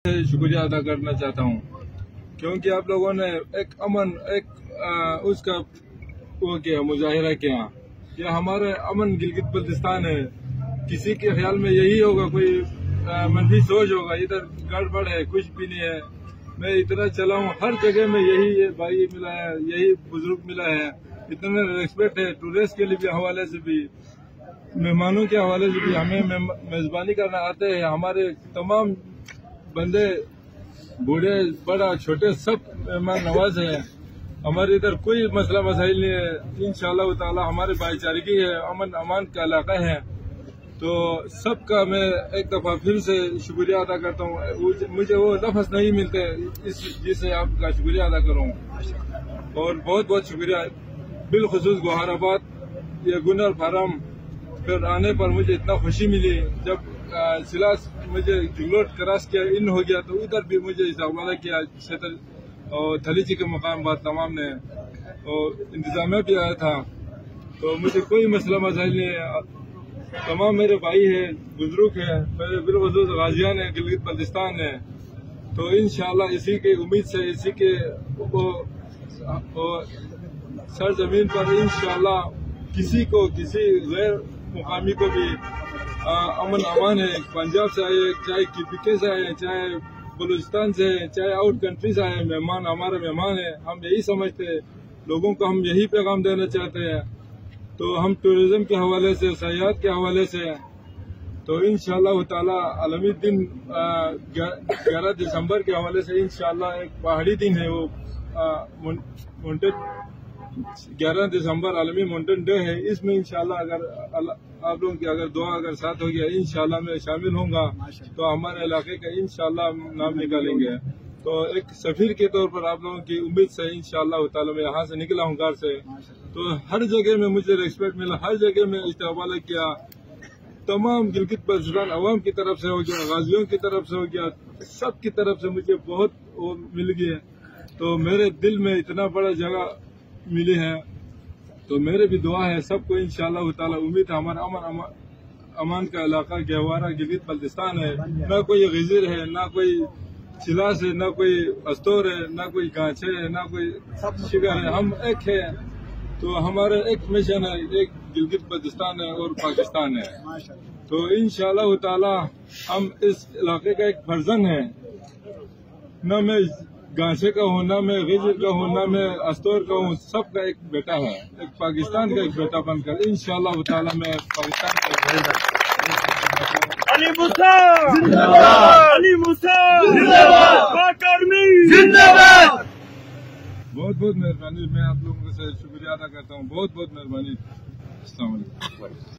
शुक्रिया अदा करना चाहता हूँ, क्योंकि आप लोगों ने एक अमन उसका वो किया, मुजाहिरा किया। ये हमारे अमन गिलगित बल्तिस्तान है। किसी के ख्याल में यही होगा, कोई मंफी सोच होगा, इधर गड़बड़ है, कुछ भी नहीं है। मैं इतना चला हूँ, हर जगह में यही भाई मिला है, यही बुजुर्ग मिला है। इतना रेस्पेक्ट है टूरिस्ट के लिए हवाले से भी, मेहमानों के हवाले से भी। हमें मेजबानी करना आते हैं, हमारे तमाम बंदे बूढ़े बड़ा छोटे सब मेहमान नवाज हैं। हमारे इधर कोई मसला मसाइल नहीं है। इंशाअल्लाह ताला हमारे भाईचारगी है, अमन अमान का इलाका है। तो सबका मैं एक दफा फिर से शुक्रिया अदा करता हूँ। मुझे वो लफ्ज़ नहीं मिलते जिससे आपका शुक्रिया अदा करूँ, और बहुत बहुत शुक्रिया। बिलखुसूस गुहाराबाद ये गुनर फार्म फिर आने पर मुझे इतना खुशी मिली। जब सिलास मुझे जुगलोट क्रॉस किया इन हो गया, तो उधर भी मुझे इस्तेमाल किया क्षेत्र और थलीची के मकाम बात तमाम ने, और इंतजामिया भी आया था। तो मुझे कोई मसला मसाइल नहीं है। तमाम मेरे भाई है, बुजुर्ग है, मेरे बिलखुसूस गाजियान है, गिलगित बल्तिस्तान है। तो इंशाअल्लाह इसी के उम्मीद से, इसी के सर जमीन पर इंशाअल्लाह किसी गैर मुकामी को भी अमन अमान है। पंजाब से आए, चाहे KPK से आए, चाहे बलूचिस्तान से, चाहे आउट कंट्री से आए, मेहमान हमारे मेहमान है। हम यही समझते हैं, लोगों को हम यही पैगाम देना चाहते हैं। तो हम टूरिज्म के हवाले से, सयाहत के हवाले से, तो इंशाअल्लाह ताला आलमी दिन 11 दिसंबर के हवाले से इंशाअल्लाह एक पहाड़ी दिन है। वो 11 दिसंबर आलमी माउंटेन डे है। इसमें इंशाअल्लाह अगर आप लोगों की अगर दुआ अगर साथ हो गया, इंशाअल्लाह मैं शामिल होऊंगा, तो हमारे इलाके का इंशाअल्लाह नाम निकालेंगे। तो एक सफीर के तौर पर आप लोगों की उम्मीद से इंशाअल्लाह ताला मैं यहाँ से निकला हूँ घर से। तो हर जगह में मुझे रिस्पेक्ट मिला, हर जगह में इस्तेमाल किया। तमाम गिलगित बल्तिस्तान अवाम की तरफ से हो गया, गाजियों की तरफ से हो गया, सब की तरफ से मुझे बहुत वो मिल गया। तो मेरे दिल में इतना बड़ा जगह मिली है। तो मेरे भी दुआ है सबको इंशाअल्लाह ताला। उम्मीद है हमारा अमान का इलाका गहवारा गिलगित बल्तिस्तान है। न कोई गिजिर है, न कोई चिलास है, न कोई अस्तोर है, न कोई गांचे है, न कोई शिगर है। हम एक है। तो हमारा एक मिशन है, एक गिलगित बल्तिस्तान है और पाकिस्तान है। तो इंशाअल्लाह ताला हम इस इलाके का एक फर्जन है। न मैं गांचे का हूँ, न मैं गिजिर का हूँ, न मैं अस्तोर का हूँ, सबका एक बेटा है। एक पाकिस्तान का एक बेटा बनकर इंशाअल्लाह ताला मैं पाकिस्तान का अली मूसा जिंदाबाद, अली मूसा जिंदाबाद, पाक आर्मी जिंदाबाद। बहुत बहुत मेहरबानी। मैं आप लोगों से शुक्रिया अदा करता हूँ। बहुत बहुत मेहरबानी। अस्सलाम वालेकुम।